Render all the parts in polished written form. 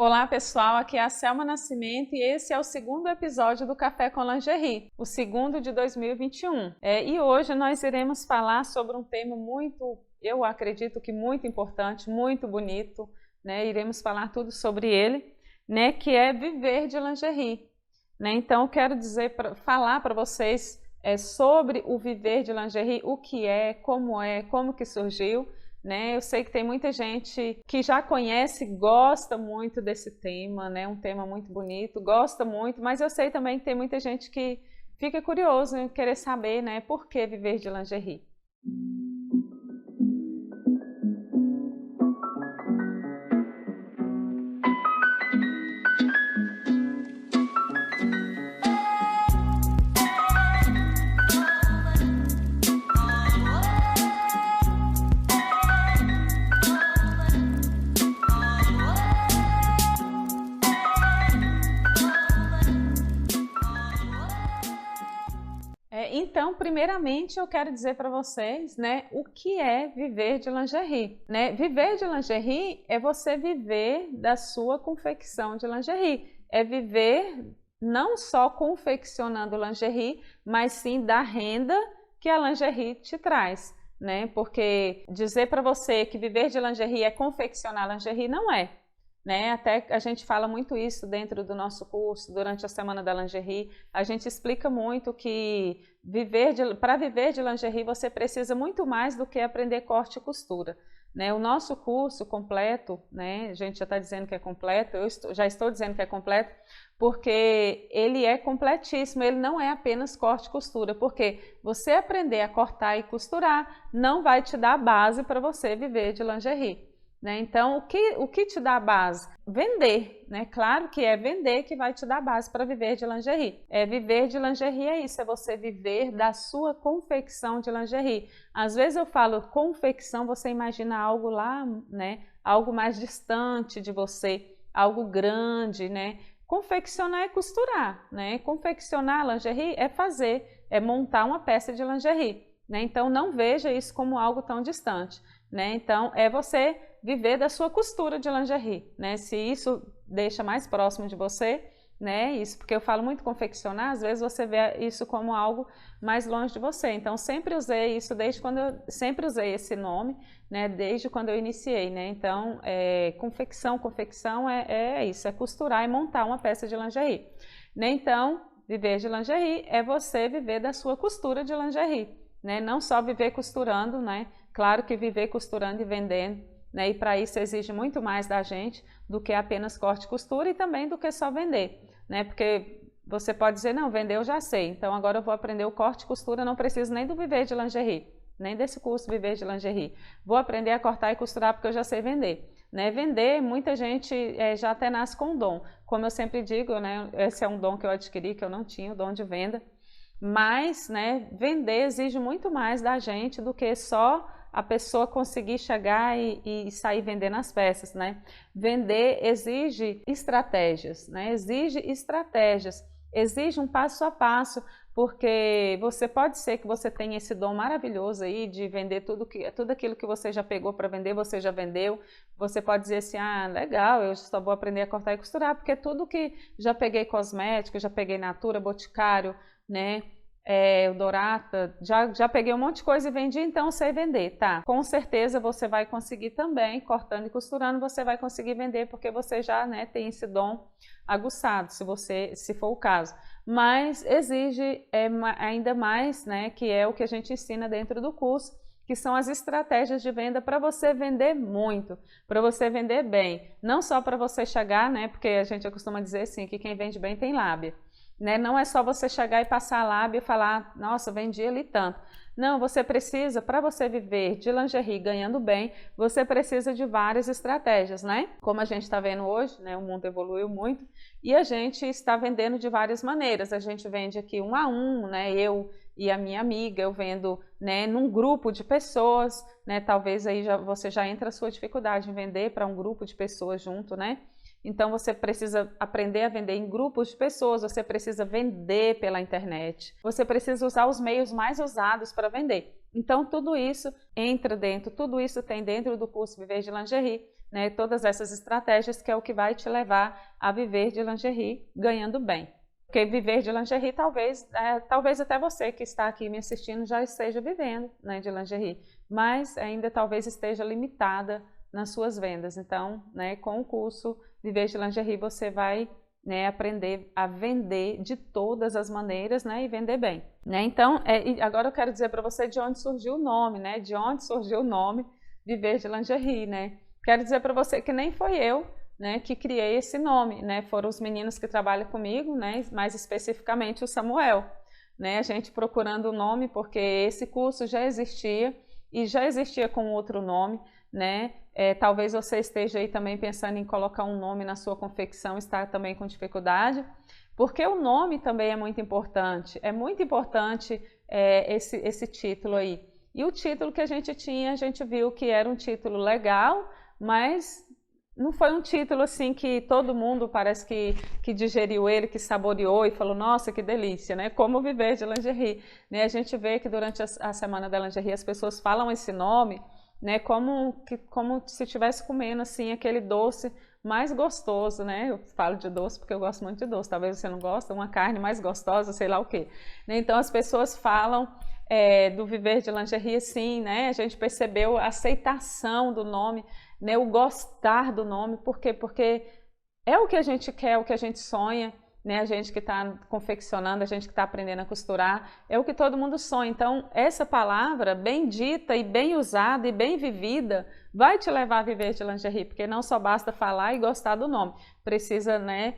Olá pessoal, aqui é a Selma Nascimento e esse é o segundo episódio do Café com Lingerie, o segundo de 2021. E hoje nós iremos falar sobre um tema eu acredito que muito importante, muito bonito, né? Iremos falar tudo sobre ele, né? Que é viver de lingerie, né? Então eu quero falar para vocês sobre o viver de lingerie, o que é, como que surgiu. Né? Eu sei que tem muita gente que já conhece, gosta muito desse tema, né? Um tema muito bonito, gosta muito, mas eu sei também que tem muita gente que fica curioso em querer saber, né? Por que viver de lingerie? Então, primeiramente, eu quero dizer para vocês, né, o que é viver de lingerie, né? Viver de lingerie é você viver da sua confecção de lingerie, é viver não só confeccionando lingerie, mas sim da renda que a lingerie te traz, né? Porque dizer para você que viver de lingerie é confeccionar lingerie não é. Né? Até a gente fala muito isso dentro do nosso curso, durante a Semana da Lingerie, a gente explica muito que para viver de lingerie você precisa muito mais do que aprender corte e costura. Né? O nosso curso completo, né? A gente já está dizendo que é completo, já estou dizendo que é completo, porque ele é completíssimo, ele não é apenas corte e costura, porque você aprender a cortar e costurar não vai te dar a base para você viver de lingerie. Né? Então, o que te dá a base? Vender, né? Claro que é vender que vai te dar a base para viver de lingerie. Viver de lingerie é isso, é você viver da sua confecção de lingerie. Às vezes eu falo confecção, você imagina algo lá, né? Algo mais distante de você, algo grande, né? Confeccionar é costurar, né? Confeccionar lingerie é montar uma peça de lingerie, né? Então, não veja isso como algo tão distante, né? Então, é você viver da sua costura de lingerie, né? Se isso deixa mais próximo de você, né? Isso, porque eu falo muito confeccionar, às vezes você vê isso como algo mais longe de você. Então, sempre usei isso sempre usei esse nome, né? Desde quando eu iniciei, né? Então, confecção é isso, é costurar e montar uma peça de lingerie, né? Então, viver de lingerie é você viver da sua costura de lingerie, né? Não só viver costurando, né? Claro que viver costurando e vendendo, né? E para isso exige muito mais da gente do que apenas corte e costura e também do que só vender, né? Porque você pode dizer, não, vender eu já sei, então agora eu vou aprender o corte e costura, não preciso nem do viver de lingerie, nem desse curso viver de lingerie. Vou aprender a cortar e costurar porque eu já sei vender. Né? Vender, muita gente já até nasce com um dom. Como eu sempre digo, né? Esse é um dom que eu adquiri, que eu não tinha, o dom de venda. Mas, né, vender exige muito mais da gente do que só a pessoa conseguir chegar e sair vendendo as peças, né? Vender exige estratégias, né? Exige um passo a passo, porque pode ser que você tenha esse dom maravilhoso aí de vender tudo aquilo que você já pegou para vender, você já vendeu. Você pode dizer assim, legal, eu só vou aprender a cortar e costurar, porque tudo que já peguei cosmético, já peguei Natura, Boticário, né? O Dorata, já peguei um monte de coisa e vendi, então sei vender, tá? Com certeza você vai conseguir também, cortando e costurando, você vai conseguir vender, porque você já, né, tem esse dom aguçado, se for o caso. Mas exige ainda mais, né, que é o que a gente ensina dentro do curso, que são as estratégias de venda para você vender muito, para você vender bem. Não só para você chegar, né, porque a gente costuma dizer assim, que quem vende bem tem lábia. Né? Não é só você chegar e passar a lábia e falar, nossa, vendi ali tanto. Não, você precisa, para você viver de lingerie ganhando bem, você precisa de várias estratégias, né? Como a gente está vendo hoje, né? O mundo evoluiu muito e a gente está vendendo de várias maneiras. A gente vende aqui um a um, né? Eu e a minha amiga, eu vendo, né, num grupo de pessoas, né? Talvez aí você já entra a sua dificuldade em vender para um grupo de pessoas junto, né? Então você precisa aprender a vender em grupos de pessoas, você precisa vender pela internet, você precisa usar os meios mais usados para vender. Então tudo isso tudo isso tem dentro do curso Viver de Lingerie, né? Todas essas estratégias que é o que vai te levar a viver de lingerie ganhando bem. Porque viver de lingerie, talvez até você que está aqui me assistindo já esteja vivendo, né, de lingerie, mas ainda talvez esteja limitada nas suas vendas. Então, né, com o curso Viver de Lingerie você vai, né, aprender a vender de todas as maneiras, né, e vender bem. Né? Então, agora eu quero dizer para você de onde surgiu o nome, né, de onde surgiu o nome Viver de Lingerie. Né? Quero dizer para você que nem foi eu, né, que criei esse nome, né, foram os meninos que trabalham comigo, né, mais especificamente o Samuel, né, a gente procurando o nome porque esse curso já existia e já existia com outro nome, né, talvez você esteja aí também pensando em colocar um nome na sua confecção, está também com dificuldade, porque o nome também é muito importante esse título aí, e o título que a gente tinha, a gente viu que era um título legal, mas não foi um título assim que todo mundo parece que digeriu ele, que saboreou e falou, nossa, que delícia, né? Como viver de lingerie. Né? A gente vê que durante a semana da lingerie as pessoas falam esse nome, né? Como se estivesse comendo assim aquele doce mais gostoso, né? Eu falo de doce porque eu gosto muito de doce, talvez você não goste, uma carne mais gostosa, sei lá o quê. Né? Então as pessoas falam do viver de lingerie assim, né? A gente percebeu a aceitação do nome, né, o gostar do nome, por quê? Porque é o que a gente quer, é o que a gente sonha, né, a gente que está confeccionando, a gente que está aprendendo a costurar, é o que todo mundo sonha. Então, essa palavra bem dita e bem usada e bem vivida vai te levar a viver de lingerie, porque não só basta falar e gostar do nome, precisa, né,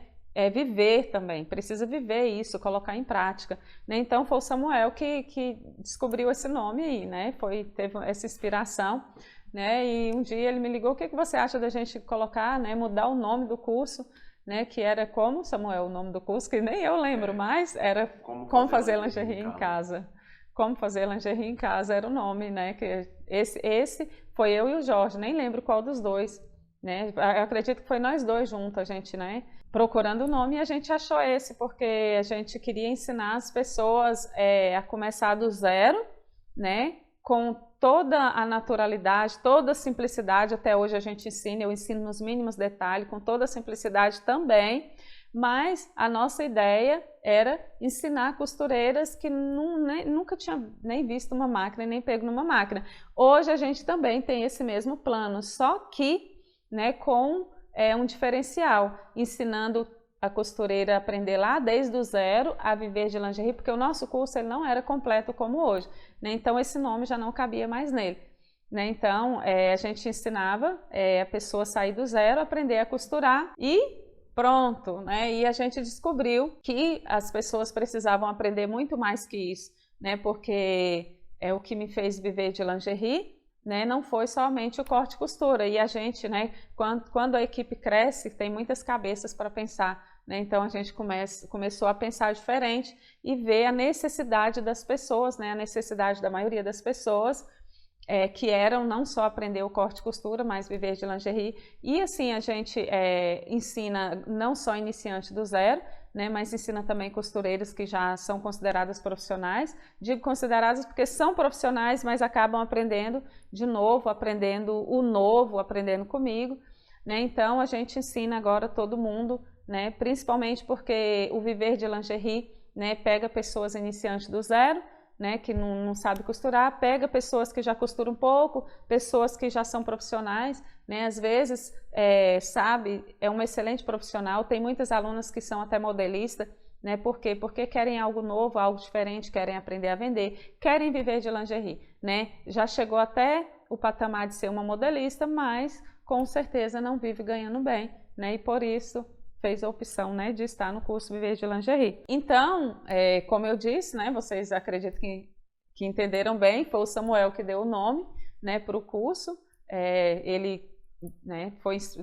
viver também, precisa viver isso, colocar em prática. Né? Então, foi o Samuel que descobriu esse nome aí, né, teve essa inspiração. Né? E um dia ele me ligou, o que você acha da gente colocar, né, mudar o nome do curso, né, que era como, Samuel, o nome do curso, que nem eu lembro mais, era Como Fazer Lingerie em Casa. Como Fazer Lingerie em Casa era o nome, né, que esse foi eu e o Jorge, nem lembro qual dos dois, né, eu acredito que foi nós dois juntos, a gente, né, procurando o nome e a gente achou esse, porque a gente queria ensinar as pessoas a começar do zero, né, com toda a naturalidade, toda a simplicidade, até hoje a gente ensina, eu ensino nos mínimos detalhes, com toda a simplicidade também, mas a nossa ideia era ensinar costureiras que nunca tinham nem visto uma máquina, nem pego numa máquina. Hoje a gente também tem esse mesmo plano, só que, né, com um diferencial, ensinando a costureira a aprender lá desde o zero a viver de lingerie, porque o nosso curso ele não era completo como hoje, né? Então esse nome já não cabia mais nele. Né? Então a gente ensinava a pessoa a sair do zero, aprender a costurar e pronto. Né? E a gente descobriu que as pessoas precisavam aprender muito mais que isso, né? Porque o que me fez viver de lingerie, né, não foi somente o corte e costura. E a gente, né, quando a equipe cresce, tem muitas cabeças para pensar. Né? Então a gente começou a pensar diferente e ver a necessidade das pessoas, né? A necessidade da maioria das pessoas que eram não só aprender o corte e costura, mas viver de lingerie. E assim a gente ensina não só iniciante do zero, né, mas ensina também costureiras que já são consideradas profissionais. Digo consideradas porque são profissionais, mas acabam aprendendo de novo, aprendendo o novo, aprendendo comigo. Né? Então a gente ensina agora todo mundo, né, principalmente porque o viver de lingerie, né, pega pessoas iniciantes do zero, né, que não sabe costurar, pega pessoas que já costuram um pouco, pessoas que já são profissionais, né, às vezes, é um excelente profissional, tem muitas alunas que são até modelistas, né, por quê? Porque querem algo novo, algo diferente, querem aprender a vender, querem viver de lingerie, né, já chegou até o patamar de ser uma modelista, mas com certeza não vive ganhando bem, né, e por isso fez a opção, né, de estar no curso Viver de Lingerie. Então, como eu disse, né, vocês acreditam que entenderam bem, foi o Samuel que deu o nome, né, para o curso. Ele, né,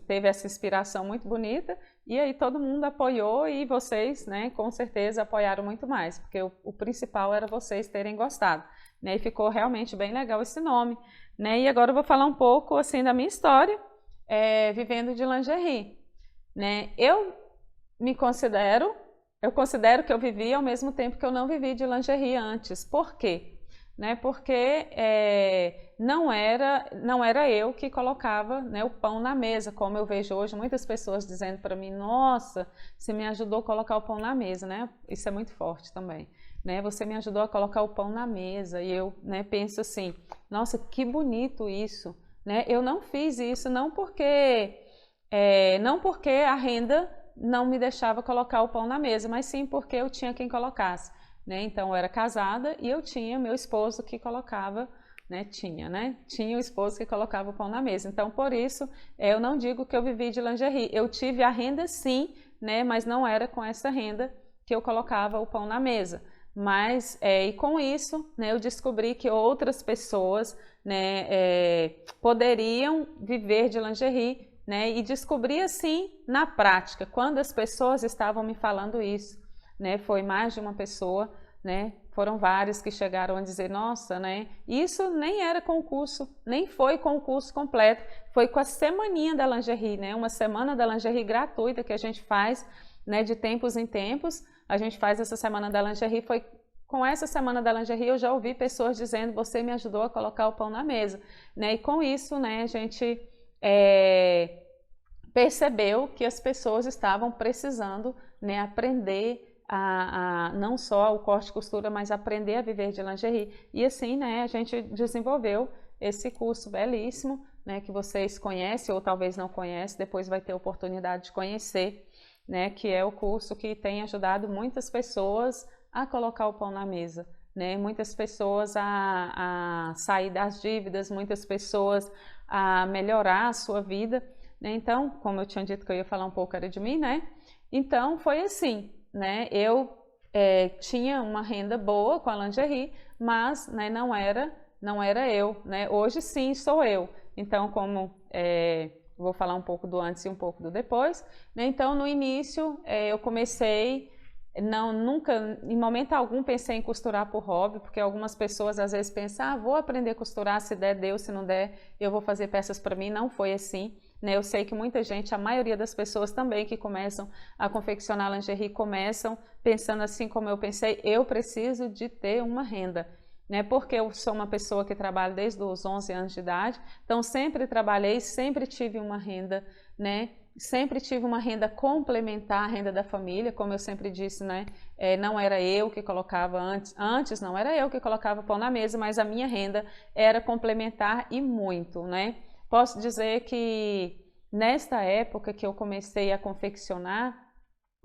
teve essa inspiração muito bonita e aí todo mundo apoiou e vocês, né, com certeza apoiaram muito mais, porque o principal era vocês terem gostado, né, e ficou realmente bem legal esse nome, né. E agora eu vou falar um pouco assim da minha história vivendo de lingerie. Né? Eu considero que eu vivi ao mesmo tempo que eu não vivi de lingerie antes. Por quê? né? Porque não era eu que colocava, né, o pão na mesa, como eu vejo hoje muitas pessoas dizendo para mim, nossa, você me ajudou a colocar o pão na mesa, né? Isso é muito forte também. Né, você me ajudou a colocar o pão na mesa e eu, né, penso assim, nossa, que bonito isso, né? Eu não fiz isso não porque a renda não me deixava colocar o pão na mesa, mas sim porque eu tinha quem colocasse, né? Então eu era casada e eu tinha meu esposo que colocava, né? Tinha o esposo que colocava o pão na mesa. Então por isso eu não digo que eu vivi de lingerie, eu tive a renda sim, né? Mas não era com essa renda que eu colocava o pão na mesa. Mas, e com isso, né, eu descobri que outras pessoas, né, poderiam viver de lingerie, né, e descobri assim na prática, quando as pessoas estavam me falando isso, né, foi mais de uma pessoa, né, foram vários que chegaram a dizer, nossa, né, isso nem era concurso, nem foi concurso completo, foi com a semaninha da lingerie, né, uma semana da lingerie gratuita que a gente faz, né, de tempos em tempos. A gente faz essa semana da lingerie, foi com essa semana da lingerie eu já ouvi pessoas dizendo, você me ajudou a colocar o pão na mesa, né? E com isso, né, a gente percebeu que as pessoas estavam precisando, né, aprender não só o corte e costura, mas aprender a viver de lingerie. E assim, né, a gente desenvolveu esse curso belíssimo, né, que vocês conhecem ou talvez não conhecem, depois vai ter oportunidade de conhecer, né, que é o curso que tem ajudado muitas pessoas a colocar o pão na mesa, né, muitas pessoas a sair das dívidas, muitas pessoas a melhorar a sua vida, né? Então, como eu tinha dito que eu ia falar um pouco era de mim, né? Então foi assim, né? Eu tinha uma renda boa com a lingerie, mas, né, não era eu, né? Hoje sim sou eu. Então, como vou falar um pouco do antes e um pouco do depois, né? Então, no início, eu comecei, nunca, em momento algum, pensei em costurar por hobby, porque algumas pessoas às vezes pensam, vou aprender a costurar, se der, deu, se não der, eu vou fazer peças para mim. Não foi assim, né? Eu sei que muita gente, a maioria das pessoas também que começam a confeccionar lingerie, começam pensando assim como eu pensei, eu preciso de ter uma renda. Né, porque eu sou uma pessoa que trabalha desde os 11 anos de idade, então sempre trabalhei, sempre tive uma renda, né, sempre tive uma renda complementar à renda da família, como eu sempre disse, né, não era eu que colocava antes não era eu que colocava pão na mesa, mas a minha renda era complementar e muito, né. Posso dizer que nesta época que eu comecei a confeccionar,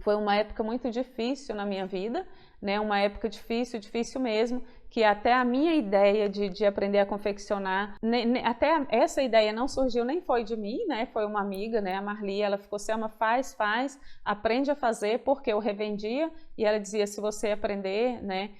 foi uma época muito difícil na minha vida, né, uma época difícil, difícil mesmo, que até a minha ideia de aprender a confeccionar, até essa ideia não surgiu, nem foi de mim, né? Foi uma amiga, né? A Marli, ela ficou assim, faz, aprende a fazer, porque eu revendia, e ela dizia, se você aprender, né?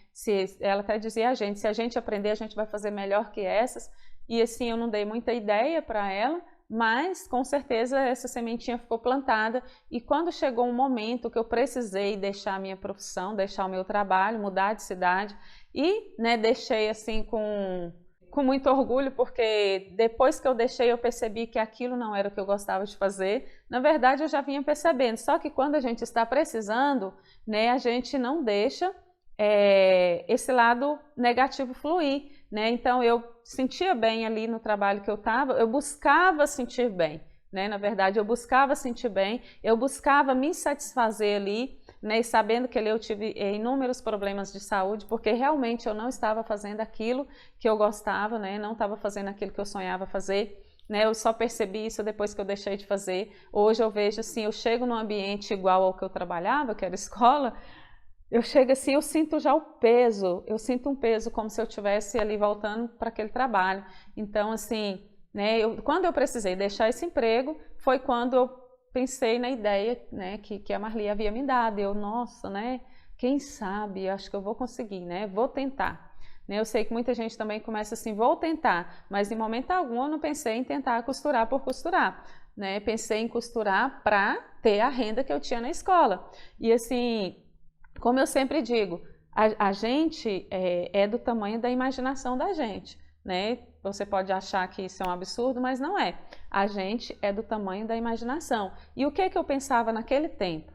Ela até dizia a gente, se a gente aprender, a gente vai fazer melhor que essas, e assim, eu não dei muita ideia para ela, mas com certeza essa sementinha ficou plantada, e quando chegou um momento que eu precisei deixar a minha profissão, deixar o meu trabalho, mudar de cidade, e, né, deixei assim com muito orgulho, porque depois que eu deixei eu percebi que aquilo não era o que eu gostava de fazer. Na verdade eu já vinha percebendo, só que quando a gente está precisando, né, a gente não deixa esse lado negativo fluir, né? Então eu sentia bem ali no trabalho que eu estava, eu buscava sentir bem, né? Na verdade eu buscava sentir bem, eu buscava me satisfazer ali, né? E sabendo que ali eu tive inúmeros problemas de saúde, porque realmente eu não estava fazendo aquilo que eu gostava, né? Não estava fazendo aquilo que eu sonhava fazer. Né, eu só percebi isso depois que eu deixei de fazer. Hoje eu vejo assim, eu chego num ambiente igual ao que eu trabalhava, que era escola, eu chego assim, eu sinto já o peso, eu sinto um peso como se eu estivesse ali voltando para aquele trabalho. Então, assim, né, quando eu precisei deixar esse emprego, foi quando eu pensei na ideia, né, que a Marli havia me dado. Eu, nossa, né, quem sabe, acho que eu vou conseguir, né, vou tentar. Né, eu sei que muita gente também começa assim, vou tentar, mas em momento algum eu não pensei em tentar costurar por costurar. Né, pensei em costurar para ter a renda que eu tinha na escola. E assim, como eu sempre digo, a gente é do tamanho da imaginação da gente, né? Você pode achar que isso é um absurdo, mas não é. A gente é do tamanho da imaginação. E o que eu pensava naquele tempo?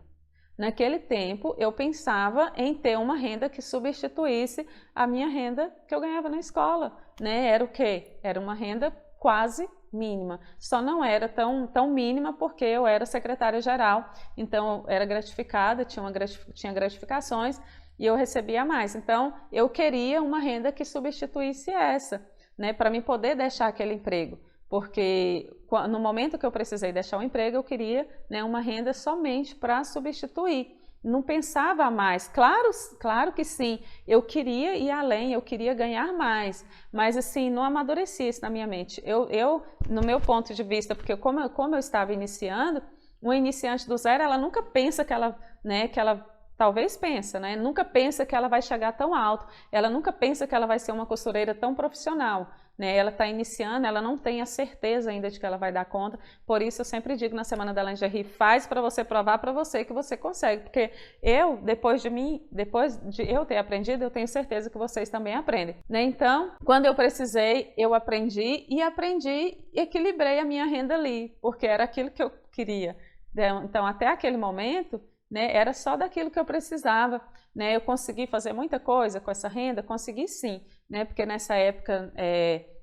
naquele tempo eu pensava em ter uma renda que substituísse a minha renda que eu ganhava na escola, né? Era o quê? Era uma renda quase mínima, só não era tão mínima porque eu era secretária-geral, então eu era gratificada, tinha gratificações e eu recebia mais. Então eu queria uma renda que substituísse essa, né, para mim poder deixar aquele emprego, porque no momento que eu precisei deixar o emprego, eu queria, né, uma renda somente para substituir. Não pensava mais. Claro que sim, eu queria ir além, eu queria ganhar mais, mas assim, não amadurecia isso na minha mente. No meu ponto de vista, porque como eu estava iniciando, uma iniciante do zero, ela nunca pensa que ela, né, talvez pensa, né? Nunca pensa que ela vai chegar tão alto, ela nunca pensa que ela vai ser uma costureira tão profissional, né? Ela está iniciando, ela não tem a certeza ainda de que ela vai dar conta, por isso eu sempre digo na Semana da Lingerie, faz para você provar para você que você consegue, porque depois de eu ter aprendido, eu tenho certeza que vocês também aprendem, né? Então, quando eu precisei, eu aprendi e equilibrei a minha renda ali, porque era aquilo que eu queria. Então, até aquele momento, né, era só daquilo que eu precisava, né? Eu consegui fazer muita coisa com essa renda, consegui sim, né? Porque nessa época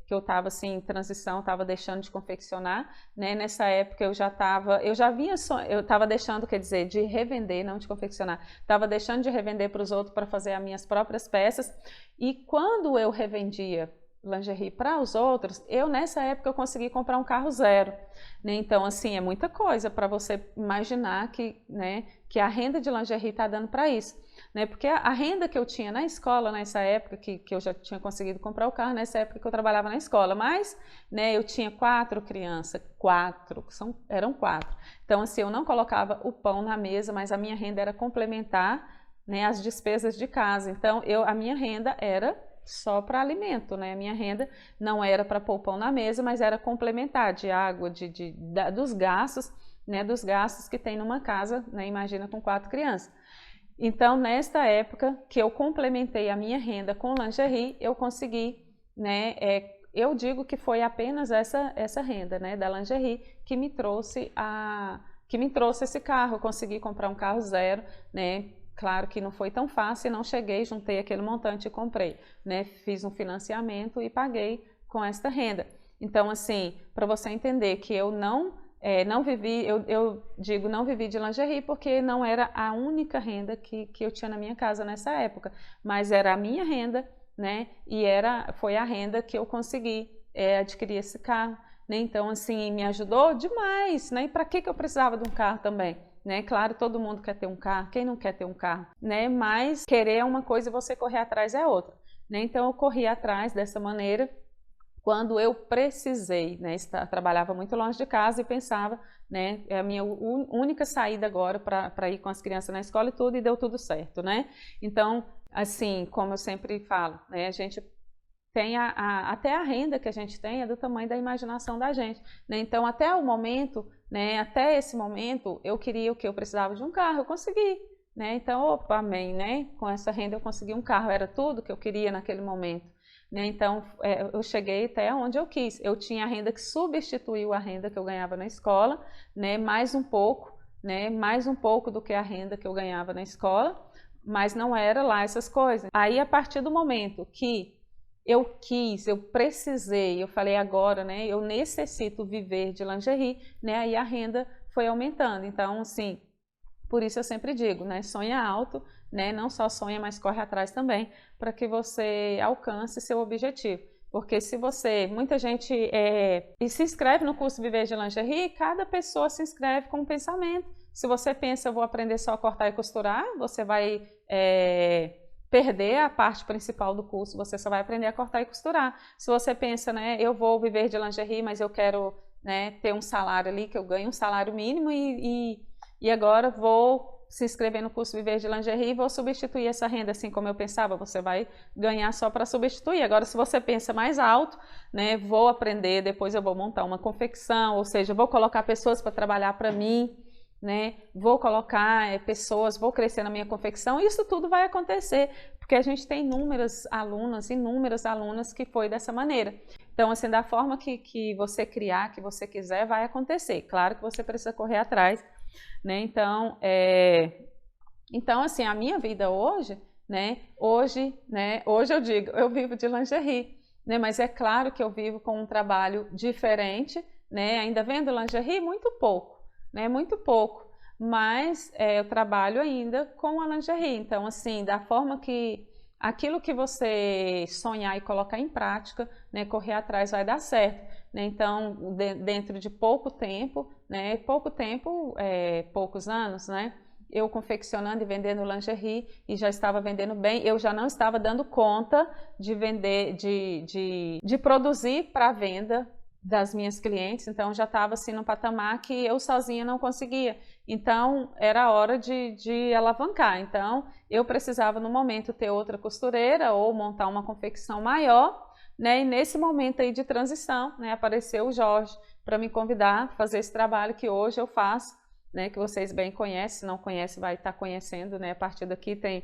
que eu estava assim em transição, estava deixando de confeccionar, né? Nessa época eu estava deixando, quer dizer, de revender, não de confeccionar, estava deixando de revender para os outros para fazer as minhas próprias peças. E quando eu revendia lingerie para os outros, nessa época eu consegui comprar um carro zero, né? Então assim, é muita coisa para você imaginar que, né, que a renda de lingerie está dando para isso, né? Porque a renda que eu tinha na escola nessa época, que eu já tinha conseguido comprar o carro, nessa época que eu trabalhava na escola, mas, né, eu tinha 4 crianças, eram 4, então assim, eu não colocava o pão na mesa, mas a minha renda era complementar, né, as despesas de casa, então a minha renda era só para alimento, né? A minha renda não era para pôr pão na mesa, mas era complementar de água, dos gastos, né? Dos gastos que tem numa casa, né? Imagina com 4 crianças. Então, nesta época que eu complementei a minha renda com lingerie, eu consegui, né? Eu digo que foi apenas essa renda, né? Da lingerie que me trouxe esse carro. Eu consegui comprar um carro zero, né? Claro que não foi tão fácil, não cheguei, juntei aquele montante e comprei, né? Fiz um financiamento e paguei com esta renda. Então, assim, para você entender que eu não vivi, eu digo não vivi de lingerie porque não era a única renda que eu tinha na minha casa nessa época, mas era a minha renda, né? E foi a renda que eu consegui adquirir esse carro, né? Então, assim, me ajudou demais, né? E para que eu precisava de um carro também? Né? Claro, todo mundo quer ter um carro, quem não quer ter um carro, né? Mas querer é uma coisa e você correr atrás é outra, né? Então eu corri atrás dessa maneira quando eu precisei, né? Trabalhava muito longe de casa e pensava, né? É a minha única saída agora para ir com as crianças na escola e tudo, e deu tudo certo, né? Então, assim, como eu sempre falo, né? A gente tem até a renda que a gente tem é do tamanho da imaginação da gente, né? Então, até o momento, né? Até esse momento, eu queria o que? Eu precisava de um carro, eu consegui, né? Então, opa, amém, né? Com essa renda eu consegui um carro, era tudo que eu queria naquele momento, né? Então, eu cheguei até onde eu quis. Eu tinha a renda que substituiu a renda que eu ganhava na escola, né? Mais um pouco, né? Mais um pouco do que a renda que eu ganhava na escola, mas não era lá essas coisas. Aí, a partir do momento que eu precisei, eu falei agora, né? Eu necessito viver de lingerie, né? Aí a renda foi aumentando. Então, assim, por isso eu sempre digo, né? Sonha alto, né? Não só sonha, mas corre atrás também, para que você alcance seu objetivo. Porque muita gente se inscreve no curso Viver de Lingerie, cada pessoa se inscreve com um pensamento. Se você pensa, eu vou aprender só a cortar e costurar, você vai perder a parte principal do curso, você só vai aprender a cortar e costurar. Se você pensa, né, eu vou viver de lingerie, mas eu quero, né, ter um salário ali, que eu ganho um salário mínimo e agora vou se inscrever no curso Viver de Lingerie e vou substituir essa renda, assim como eu pensava, você vai ganhar só para substituir. Agora, se você pensa mais alto, né, vou aprender, depois eu vou montar uma confecção, ou seja, vou colocar pessoas para trabalhar para mim, né? Vou colocar pessoas, vou crescer na minha confecção, isso tudo vai acontecer, porque a gente tem inúmeras alunas que foi dessa maneira. Então, assim, da forma que você criar, que você quiser, vai acontecer. Claro que você precisa correr atrás, né? Então, Então, assim, a minha vida hoje, hoje eu digo, eu vivo de lingerie, né? Mas é claro que eu vivo com um trabalho diferente, né? Ainda vendo lingerie muito pouco, né? Muito pouco, mas eu trabalho ainda com a lingerie. Então, assim, da forma que aquilo que você sonhar e colocar em prática, né? Correr atrás vai dar certo, né? Então, dentro de pouco tempo, né? Pouco tempo, poucos anos, né? Eu confeccionando e vendendo lingerie e já estava vendendo bem, eu já não estava dando conta de vender, de produzir para venda das minhas clientes, então já estava assim no patamar que eu sozinha não conseguia. Então era hora de alavancar. Então eu precisava no momento ter outra costureira ou montar uma confecção maior, né? E nesse momento aí de transição, né, apareceu o Jorge para me convidar a fazer esse trabalho que hoje eu faço, né, que vocês bem conhecem, se não conhece vai estar conhecendo, né? A partir daqui tem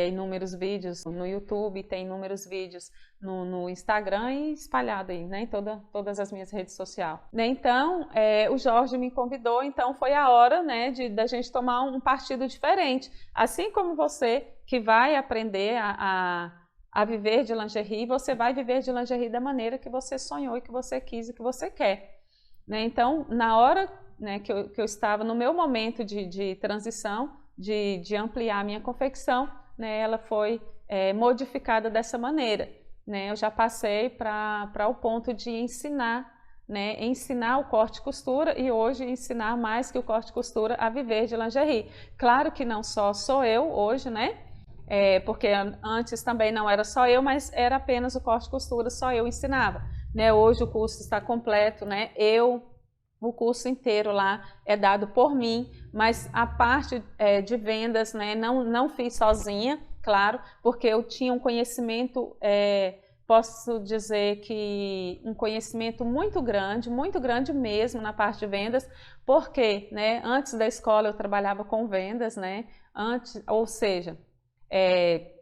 inúmeros vídeos no YouTube, tem inúmeros vídeos no Instagram e espalhado aí, né, em todas as minhas redes sociais. Né, então, o Jorge me convidou, então foi a hora, né, da gente tomar um partido diferente. Assim como você que vai aprender a viver de lingerie, você vai viver de lingerie da maneira que você sonhou e que você quis e que você quer. Né? Então, na hora, né, que eu estava no meu momento de transição, de ampliar a minha confecção, né, ela foi modificada dessa maneira. Né? Eu já passei para o ponto de ensinar, né, ensinar o corte e costura e hoje ensinar mais que o corte e costura a viver de lingerie. Claro que não só sou eu hoje, né? Porque antes também não era só eu, mas era apenas o corte e costura, só eu ensinava. Né? Hoje o curso está completo, né? O curso inteiro lá é dado por mim, mas a parte de vendas, né, não fiz sozinha, claro, porque eu tinha um conhecimento, posso dizer que um conhecimento muito grande mesmo na parte de vendas, porque, né, antes da escola eu trabalhava com vendas, né, ou seja,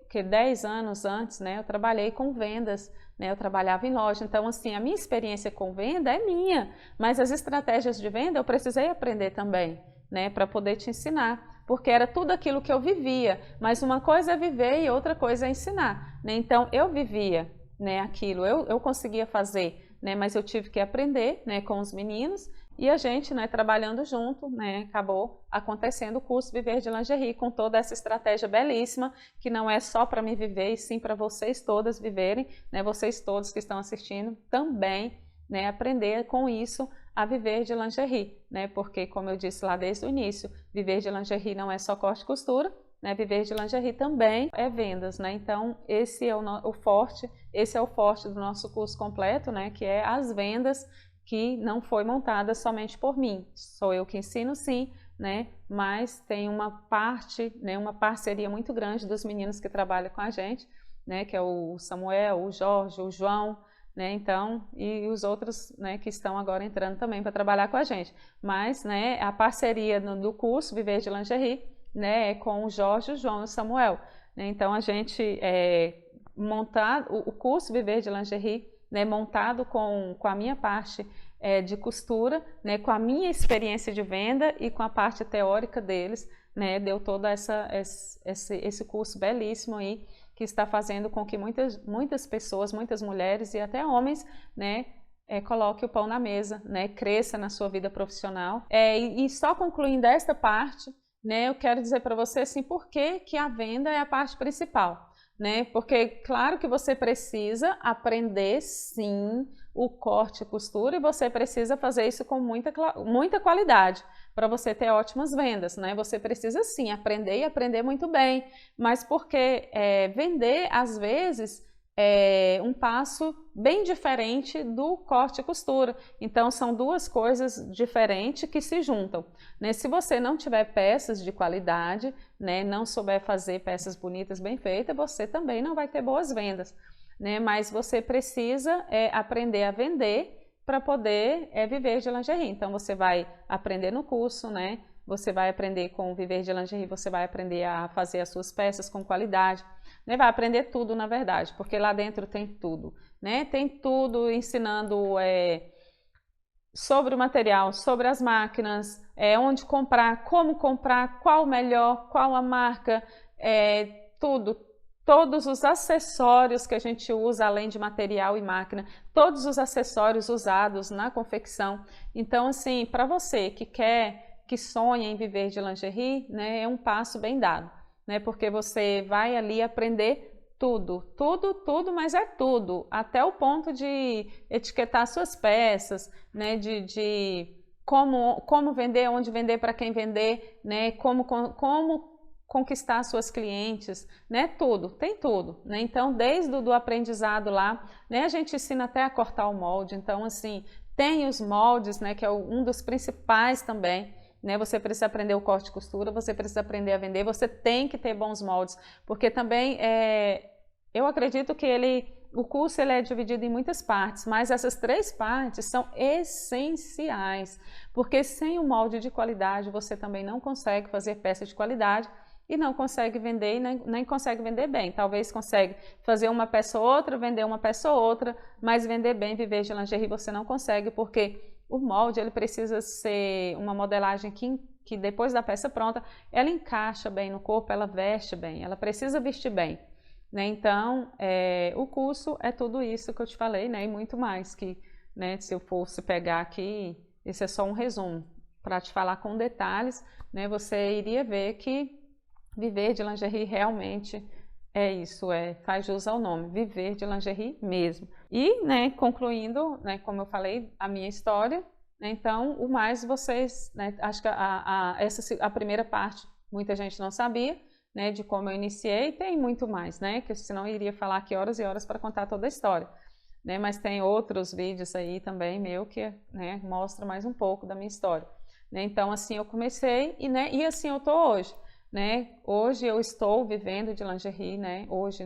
que 10 anos antes, né, eu trabalhei com vendas, né, eu trabalhava em loja, então assim, a minha experiência com venda é minha, mas as estratégias de venda eu precisei aprender também, né, para poder te ensinar, porque era tudo aquilo que eu vivia, mas uma coisa é viver e outra coisa é ensinar, né, então eu vivia, né, aquilo, eu conseguia fazer, né, mas eu tive que aprender, né, com os meninos, e a gente, né, trabalhando junto, né, acabou acontecendo o curso Viver de Lingerie com toda essa estratégia belíssima, que não é só para mim viver, e sim para vocês todas viverem, né, vocês todos que estão assistindo também, né, aprender com isso a viver de lingerie, né, porque como eu disse lá desde o início, viver de lingerie não é só corte e costura, né, viver de lingerie também é vendas, né, então esse é o forte do nosso curso completo, né, que é as vendas, que não foi montada somente por mim. Sou eu que ensino, sim, né? Mas tem uma parte, né, uma parceria muito grande dos meninos que trabalham com a gente, né? Que é o Samuel, o Jorge, o João, né? Então, e os outros, né, que estão agora entrando também para trabalhar com a gente. Mas, né, a parceria do curso Viver de Lingerie, né, é com o Jorge, o João e o Samuel. Né? Então, a gente montar o curso Viver de Lingerie, né, montado com a minha parte de costura, né, com a minha experiência de venda e com a parte teórica deles, né, deu todo esse curso belíssimo aí, que está fazendo com que muitas pessoas, muitas mulheres e até homens, né, coloque o pão na mesa, né, cresça na sua vida profissional. E só concluindo esta parte, né, eu quero dizer para você assim, por que a venda é a parte principal. Né? Porque claro que você precisa aprender sim o corte e costura e você precisa fazer isso com muita qualidade para você ter ótimas vendas, né? Você precisa sim aprender e aprender muito bem, mas porque vender às vezes é um passo bem diferente do corte e costura. Então são duas coisas diferentes que se juntam. Né? Se você não tiver peças de qualidade, né, não souber fazer peças bonitas, bem feitas, você também não vai ter boas vendas. Né? Mas você precisa aprender a vender para poder viver de lingerie. Então você vai aprender no curso, né? Você vai aprender com o Viver de Lingerie, você vai aprender a fazer as suas peças com qualidade, né? Vai aprender tudo, na verdade, porque lá dentro tem tudo, né? Tem tudo ensinando sobre o material, sobre as máquinas, onde comprar, como comprar, qual o melhor, qual a marca, tudo. Todos os acessórios que a gente usa, além de material e máquina, todos os acessórios usados na confecção. Então, assim, para você que quer, que sonha em viver de lingerie, né, é um passo bem dado, né, porque você vai ali aprender tudo, tudo, tudo, mas é tudo, até o ponto de etiquetar suas peças, né, de como vender, onde vender, para quem vender, né, como conquistar suas clientes, né, tudo, tem tudo, né, então desde o do aprendizado lá, né, a gente ensina até a cortar o molde, então assim, tem os moldes, né, que é um dos principais também, né, você precisa aprender o corte e costura, você precisa aprender a vender, você tem que ter bons moldes, porque também eu acredito que o curso ele é dividido em muitas partes, mas essas 3 partes são essenciais, porque sem o molde de qualidade você também não consegue fazer peça de qualidade e não consegue vender e nem consegue vender bem. Talvez consegue fazer uma peça ou outra, vender uma peça ou outra, mas vender bem, viver de lingerie você não consegue, porque o molde ele precisa ser uma modelagem que depois da peça pronta, ela encaixa bem no corpo, ela veste bem, ela precisa vestir bem. Né? Então, o curso é tudo isso que eu te falei, né? E muito mais, que né, se eu fosse pegar aqui, esse é só um resumo, para te falar com detalhes, né, você iria ver que viver de lingerie realmente é isso, faz jus ao nome, viver de lingerie mesmo. E, né, concluindo, né, como eu falei, a minha história, né, então, o mais vocês, né, acho que a primeira parte muita gente não sabia, né, de como eu iniciei, tem muito mais, né, que senão eu iria falar aqui horas e horas para contar toda a história, né, mas tem outros vídeos aí também meu que, né, mostra mais um pouco da minha história, né, então assim eu comecei e assim eu tô hoje, né, hoje eu estou vivendo de lingerie, né, hoje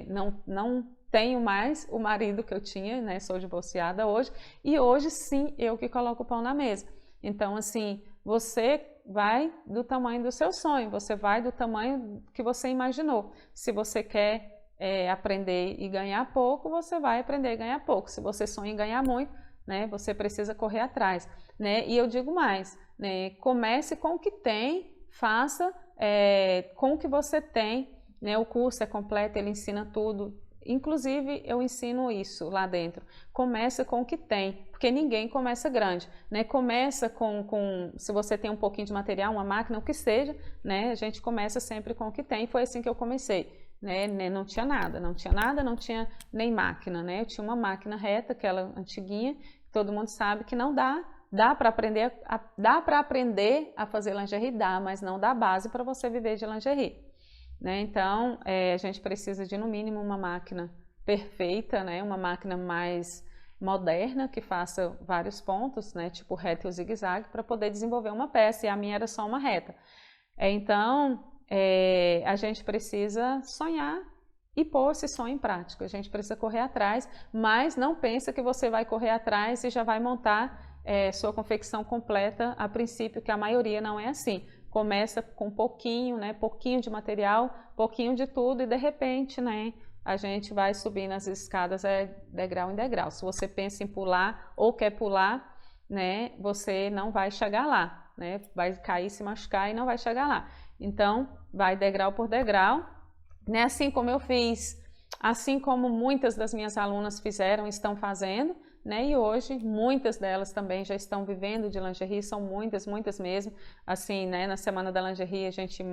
não tenho mais o marido que eu tinha, né, sou divorciada hoje, e hoje sim eu que coloco o pão na mesa, então assim, você vai do tamanho do seu sonho, você vai do tamanho que você imaginou. Se você quer aprender e ganhar pouco, você vai aprender e ganhar pouco. Se você sonha em ganhar muito, né, você precisa correr atrás. Né? E eu digo mais, né, comece com o que tem, faça com o que você tem. Né? O curso é completo, ele ensina tudo. Inclusive, eu ensino isso lá dentro. Começa com o que tem, porque ninguém começa grande, né? Começa se você tem um pouquinho de material, uma máquina, o que seja, né? A gente começa sempre com o que tem. Foi assim que eu comecei, né? Não tinha nada, não tinha nem máquina, né? Eu tinha uma máquina reta, aquela antiguinha, todo mundo sabe que não dá para aprender, a fazer lingerie, mas não dá base para você viver de lingerie. Né? Então, a gente precisa de, no mínimo, uma máquina perfeita, né? Uma máquina mais moderna, que faça vários pontos, né? Tipo reta e o zigue-zague, para poder desenvolver uma peça, e a minha era só uma reta. Então, a gente precisa sonhar e pôr esse sonho em prática. A gente precisa correr atrás, mas não pensa que você vai correr atrás e já vai montar sua confecção completa a princípio, que a maioria não é assim. Começa com pouquinho, né? Pouquinho de material, pouquinho de tudo e de repente, né? A gente vai subindo as escadas degrau em degrau. Se você pensa em pular ou quer pular, né? Você não vai chegar lá, né? Vai cair, se machucar e não vai chegar lá. Então, vai degrau por degrau, né? Assim como eu fiz, assim como muitas das minhas alunas fizeram, estão fazendo. Né? E hoje muitas delas também já estão vivendo de lingerie, são muitas mesmo. Assim, né? Na Semana da Lingerie a gente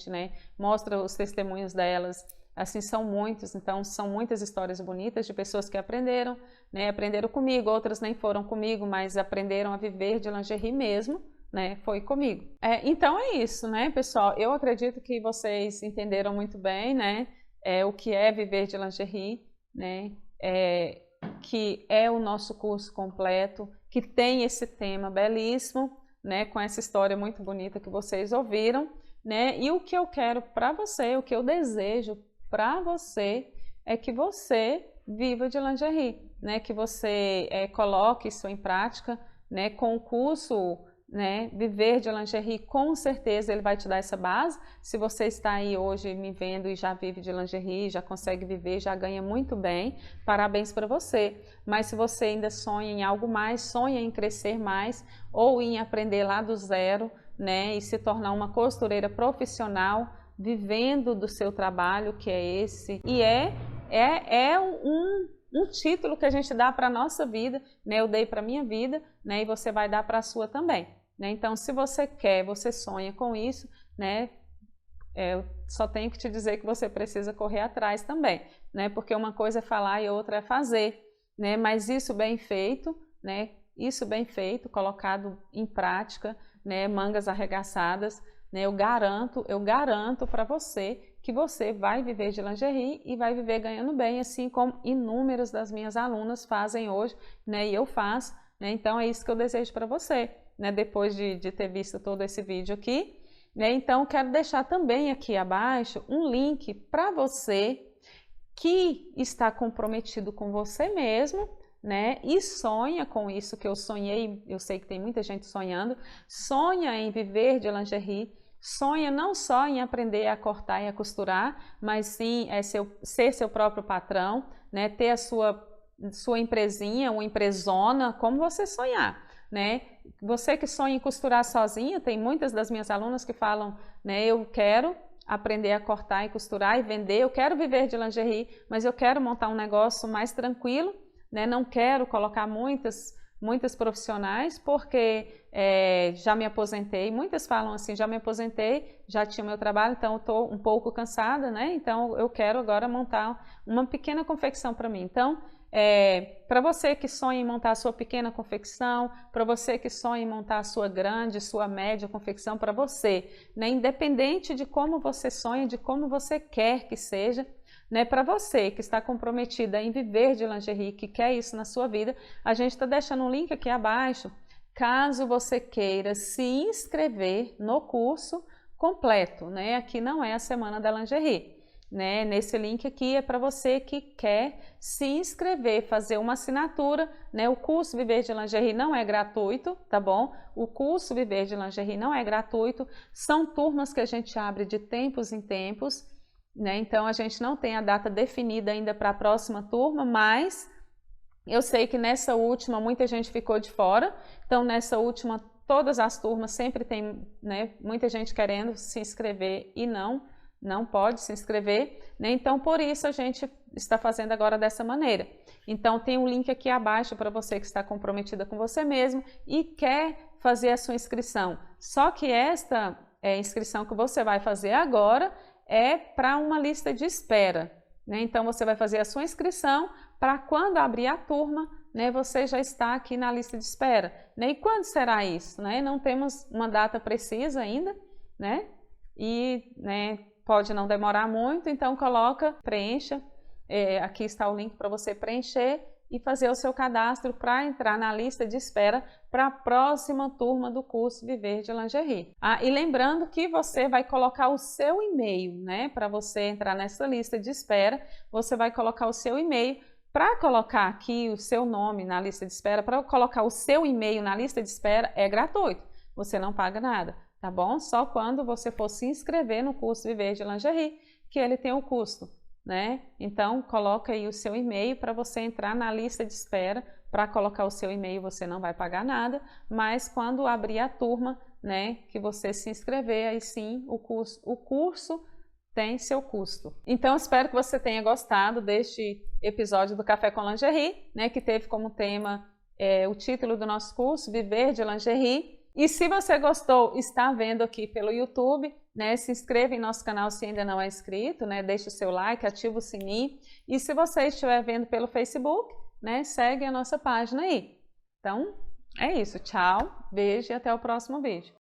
né, mostra os testemunhos delas. Assim, são muitos, então são muitas histórias bonitas de pessoas que aprenderam, né? Aprenderam comigo, outras nem foram comigo, mas aprenderam a viver de lingerie mesmo, né? Foi comigo. Então é isso, né, pessoal? Eu acredito que vocês entenderam muito bem, né? O que é viver de lingerie, né? Que é o nosso curso completo, que tem esse tema belíssimo, né, com essa história muito bonita que vocês ouviram, né, e o que eu quero para você, o que eu desejo para você é que você viva de lingerie, né, que você coloque isso em prática, né, com o curso né? Viver de lingerie, com certeza ele vai te dar essa base. Se você está aí hoje me vendo e já vive de lingerie, já consegue viver, já ganha muito bem, parabéns para você. Mas se você ainda sonha em algo mais, sonha em crescer mais ou em aprender lá do zero, né? E se tornar uma costureira profissional, vivendo do seu trabalho, que é esse, e é um título que a gente dá para a nossa vida, né? Eu dei para a minha vida, né? E você vai dar para a sua também, né? Então, se você quer, você sonha com isso, né? Eu só tenho que te dizer que você precisa correr atrás também, né? Porque uma coisa é falar e outra é fazer, né? Mas isso bem feito, né? Isso bem feito, colocado em prática, né? Mangas arregaçadas, né? Eu garanto para você que você vai viver de lingerie e vai viver ganhando bem, assim como inúmeras das minhas alunas fazem hoje, né? E eu faço, né? Então é isso que eu desejo para você, né? Depois de ter visto todo esse vídeo aqui, né? Então quero deixar também aqui abaixo um link para você que está comprometido com você mesmo, né? E sonha com isso que eu sonhei, eu sei que tem muita gente sonhando, sonha em viver de lingerie, sonha não só em aprender a cortar e a costurar, mas sim ser seu próprio patrão, né? Ter a sua empresinha, uma empresona, como você sonhar, né? Você que sonha em costurar sozinha, tem muitas das minhas alunas que falam, né? Eu quero aprender a cortar e costurar e vender, eu quero viver de lingerie, mas eu quero montar um negócio mais tranquilo, né? Não quero colocar muitas profissionais, porque já me aposentei. Muitas falam assim, já me aposentei, já tinha meu trabalho, então eu estou um pouco cansada, né? Então eu quero agora montar uma pequena confecção para mim. Então, para você que sonha em montar a sua pequena confecção, para você que sonha em montar a sua grande, sua média confecção, para você, né? Independente de como você sonha, de como você quer que seja, né? Para você que está comprometida em viver de lingerie, que quer isso na sua vida, a gente está deixando um link aqui abaixo, caso você queira se inscrever no curso completo, né? Aqui não é a Semana da Lingerie, né? Nesse link aqui é para você que quer se inscrever, fazer uma assinatura, né? O curso Viver de Lingerie não é gratuito, tá bom? O curso Viver de Lingerie não é gratuito, são turmas que a gente abre de tempos em tempos, né? Então a gente não tem a data definida ainda para a próxima turma, mas eu sei que nessa última muita gente ficou de fora, então nessa última todas as turmas sempre tem, né, muita gente querendo se inscrever e não pode se inscrever, né? Então por isso a gente está fazendo agora dessa maneira. Então tem um link aqui abaixo para você que está comprometida com você mesmo e quer fazer a sua inscrição. Só que esta inscrição que você vai fazer agora é para uma lista de espera, né? Então você vai fazer a sua inscrição para quando abrir a turma, né, você já está aqui na lista de espera, né? E quando será isso, né? Não temos uma data precisa ainda, né? E, né, pode não demorar muito, então preencha, aqui está o link para você preencher e fazer o seu cadastro para entrar na lista de espera para a próxima turma do curso Viver de Lingerie. E lembrando que você vai colocar o seu e-mail, né? Para você entrar nessa lista de espera, você vai colocar o seu e-mail. Para colocar aqui o seu nome na lista de espera, para colocar o seu e-mail na lista de espera é gratuito, você não paga nada, tá bom? Só quando você for se inscrever no curso Viver de Lingerie, que ele tem o custo, né? Então, coloca aí o seu e-mail para você entrar na lista de espera. Para colocar o seu e-mail você não vai pagar nada, mas quando abrir a turma, né, que você se inscrever, aí sim o curso tem seu custo. Então, espero que você tenha gostado deste episódio do Café com Lingerie, né, que teve como tema o título do nosso curso, Viver de Lingerie. E se você gostou, está vendo aqui pelo YouTube, né, se inscreva em nosso canal se ainda não é inscrito, né, deixe o seu like, ativa o sininho. E se você estiver vendo pelo Facebook, né, segue a nossa página aí. Então, é isso. Tchau, beijo e até o próximo vídeo.